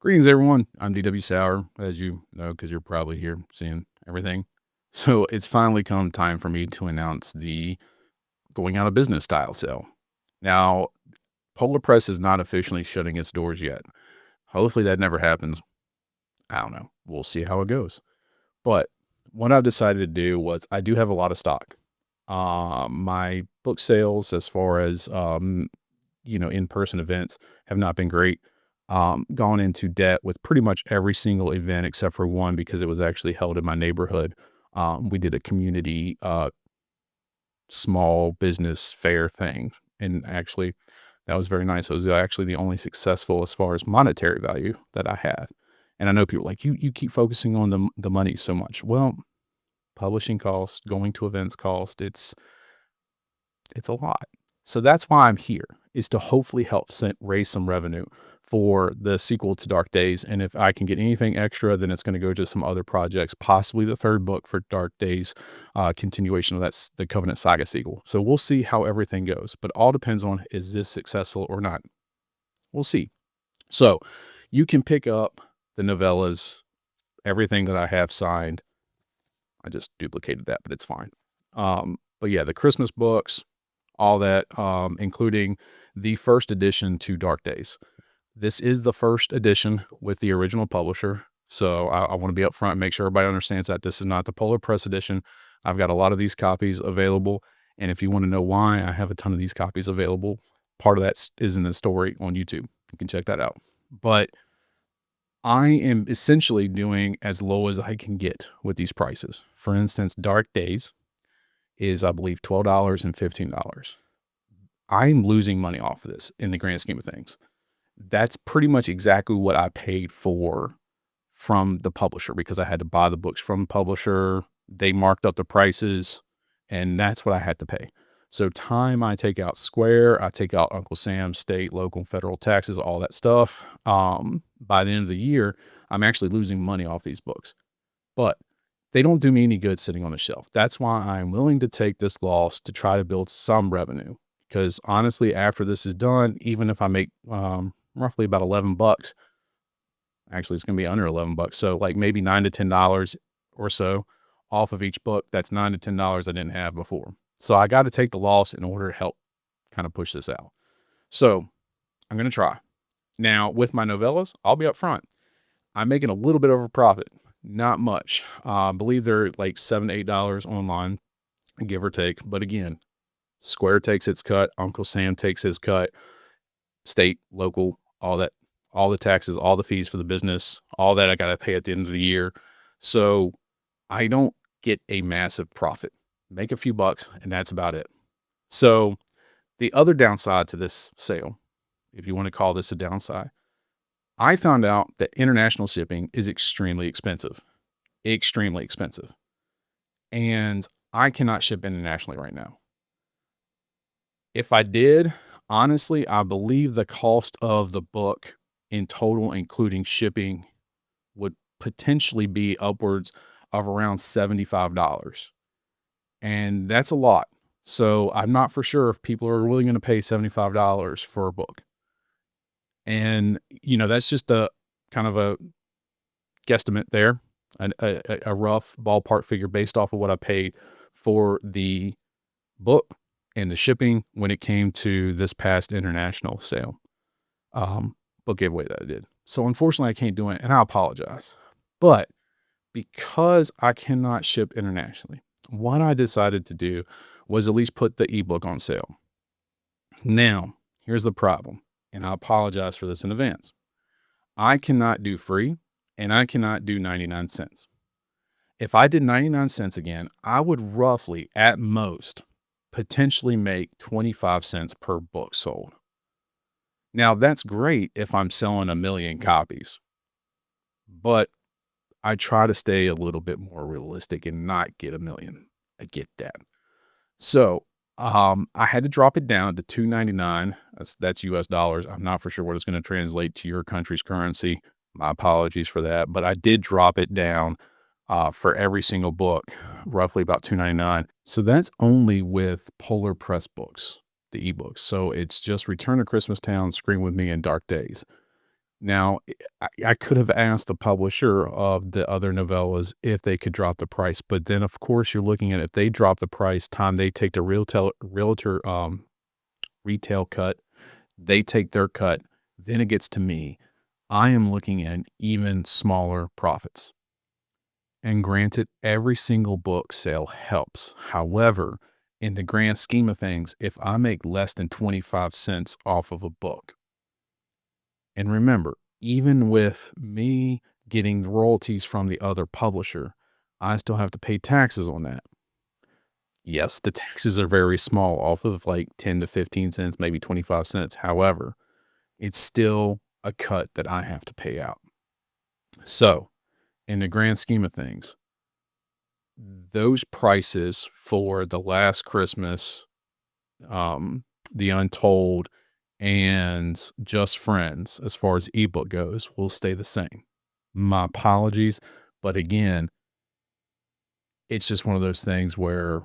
Greetings, everyone. I'm DW Sauer, as you know, because you're probably here seeing everything. So it's finally come time for me to announce the going out of business style sale. Now, Polar Press is not officially shutting its doors yet. Hopefully that never happens. I don't know. We'll see how it goes. But what I've decided to do was I do have a lot of stock. My book sales, as far as in-person events, have not been great. Gone into debt with pretty much every single event except for one because it was actually held in my neighborhood. We did a community small business fair thing, and actually that was very nice. It was actually the only successful as far as monetary value that I have. And I know people are like, you keep focusing on the money so much. Well, publishing cost, going to events cost, it's a lot. So that's why I'm here, is to hopefully help raise some revenue for the sequel to Dark Days. And if I can get anything extra, then it's going to go to some other projects, possibly the third book for Dark Days, continuation of that's the Covenant Saga sequel. So we'll see how everything goes, but all depends on, is this successful or not? We'll see. So you can pick up the novellas, everything that I have signed. I just duplicated that, but it's fine. But yeah, the Christmas books, all that, including the first edition to Dark Days. This is the first edition with the original publisher. So I want to be upfront and make sure everybody understands that this is not the Polar Press edition. I've got a lot of these copies available. And if you want to know why I have a ton of these copies available, part of that is in the story on YouTube. You can check that out. But I am essentially doing as low as I can get with these prices. For instance, Dark Days is, I believe, $12 and $15. I'm losing money off of this in the grand scheme of things. That's pretty much exactly what I paid for from the publisher, because I had to buy the books from the publisher. They marked up the prices, and that's what I had to pay. So time I take out Square, I take out Uncle Sam's state, local, federal taxes, all that stuff. By the end of the year, I'm actually losing money off these books. But they don't do me any good sitting on the shelf. That's why I'm willing to take this loss to try to build some revenue. Because honestly, after this is done, even if I make roughly about $11, actually it's going to be under $11. So like maybe $9 to $10 or so off of each book. That's $9 to $10 I didn't have before. So I got to take the loss in order to help kind of push this out. So I'm going to try. Now with my novellas, I'll be up front. I'm making a little bit of a profit, not much. I believe they're like $7 to $8 online, give or take. But again, Square takes its cut. Uncle Sam takes his cut. State, local, all that, all the taxes, all the fees for the business, all that I got to pay at the end of the year. So I don't get a massive profit. Make a few bucks, and that's about it. So the other downside to this sale, if you want to call this a downside, I found out that international shipping is extremely expensive. Extremely expensive. And I cannot ship internationally right now. If I did, honestly, I believe the cost of the book in total, including shipping, would potentially be upwards of around $75. And that's a lot. So I'm not for sure if people are really going to pay $75 for a book. And, that's just a kind of a guesstimate there, a rough ballpark figure based off of what I paid for the book and the shipping when it came to this past international sale, book giveaway that I did. So unfortunately I can't do it, and I apologize. But because I cannot ship internationally, what I decided to do was at least put the ebook on sale. Now, here's the problem, and I apologize for this in advance. I cannot do free, and I cannot do 99 cents. If I did 99 cents again, I would roughly, at most, potentially make 25 cents per book sold. Now, that's great if I'm selling 1 million copies, but I try to stay a little bit more realistic and not get 1 million. I get that. So, I had to drop it down to $2.99. That's US dollars. I'm not for sure what it's going to translate to your country's currency. My apologies for that, but I did drop it down for every single book, roughly about $2.99. So that's only with Polar Press books, the ebooks. So it's just Return to Christmas Town, Scream with Me, and Dark Days. Now, I could have asked the publisher of the other novellas if they could drop the price, but then, of course, you're looking at if they drop the price, time they take the retail cut, they take their cut, then it gets to me. I am looking at even smaller profits. And granted, every single book sale helps. However, in the grand scheme of things, if I make less than 25 cents off of a book, and remember, even with me getting the royalties from the other publisher, I still have to pay taxes on that. Yes, the taxes are very small off of like 10 to 15 cents, maybe 25 cents. However, it's still a cut that I have to pay out. So, in the grand scheme of things, those prices for The Last Christmas, um, The Untold, and Just Friends, as far as ebook goes, will stay the same. My apologies, but again, it's just one of those things where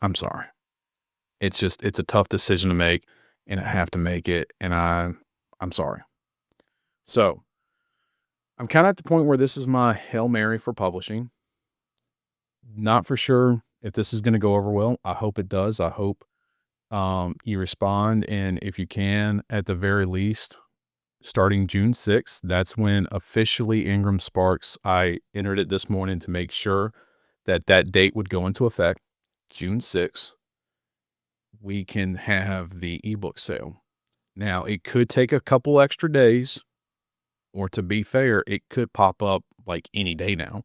I'm sorry. It's a tough decision to make, and I have to make it, and I'm sorry. So, I'm kinda at the point where this is my Hail Mary for publishing. Not for sure if this is gonna go over well. I hope it does. I hope, you respond, and if you can, at the very least, starting June 6th, that's when officially Ingram Sparks I entered it this morning to make sure that that date would go into effect. June 6th, we can have the ebook sale. Now, it could take a couple extra days, or to be fair, it could pop up like any day now.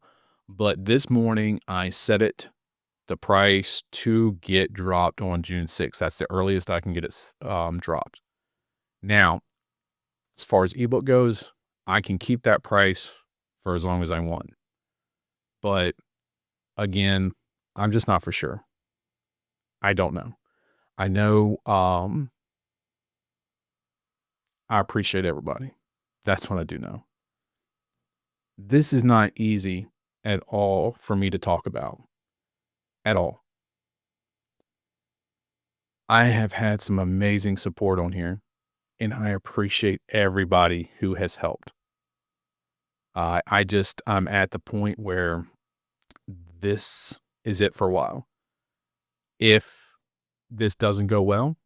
But this morning, I set it the price to get dropped on June 6th. That's the earliest I can get it dropped. Now, as far as ebook goes, I can keep that price for as long as I want. But again, I'm just not for sure. I don't know. I know I appreciate everybody. That's what I do know. This is not easy at all for me to talk about. At all. I have had some amazing support on here, and I appreciate everybody who has helped. I'm at the point where this is it for a while. If this doesn't go well,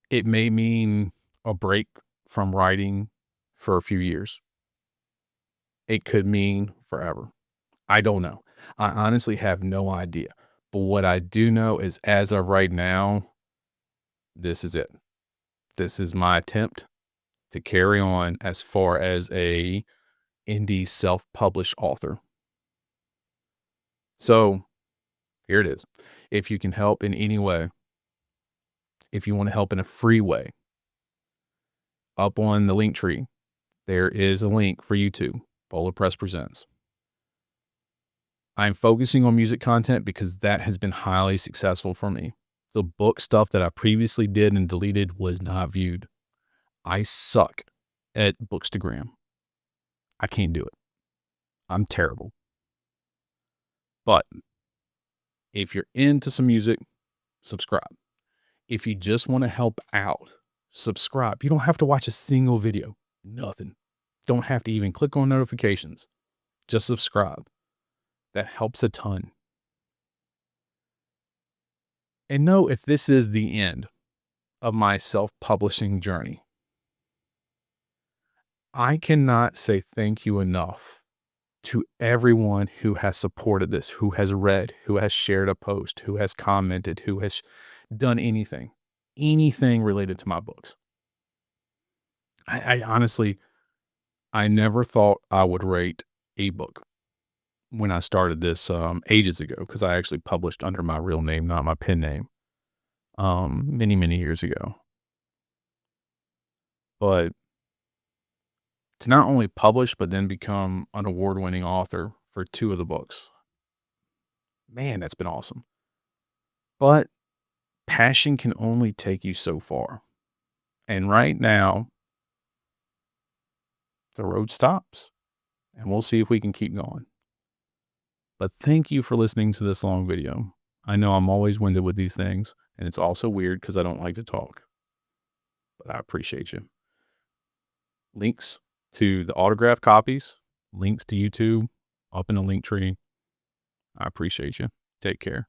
it may mean a break from writing for a few years. It could mean forever. I don't know. I honestly have no idea. But what I do know is as of right now, this is it. This is my attempt to carry on as far as a indie self-published author. So here it is. If you can help in any way, if you want to help in a free way, up on the link tree, there is a link for YouTube, Bowler Press Presents. I'm focusing on music content because that has been highly successful for me. The book stuff that I previously did and deleted was not viewed. I suck at bookstagram. I can't do it. I'm terrible. But if you're into some music, subscribe. If you just want to help out, subscribe. You don't have to watch a single video. Nothing. Don't have to even click on notifications. Just subscribe. That helps a ton. And know if this is the end of my self-publishing journey, I cannot say thank you enough to everyone who has supported this, who has read, who has shared a post, who has commented, who has done anything related to my books. I honestly, I never thought I would rate a book when I started this ages ago, because I actually published under my real name, not my pen name, many, many years ago. But to not only publish, but then become an award-winning author for 2 of the books, man, that's been awesome. But passion can only take you so far. And right now, the road stops, and we'll see if we can keep going. But thank you for listening to this long video. I know I'm always winded with these things, and it's also weird because I don't like to talk. But I appreciate you. links to the autographed copies, links to YouTube up in the link tree. I appreciate you. Take care.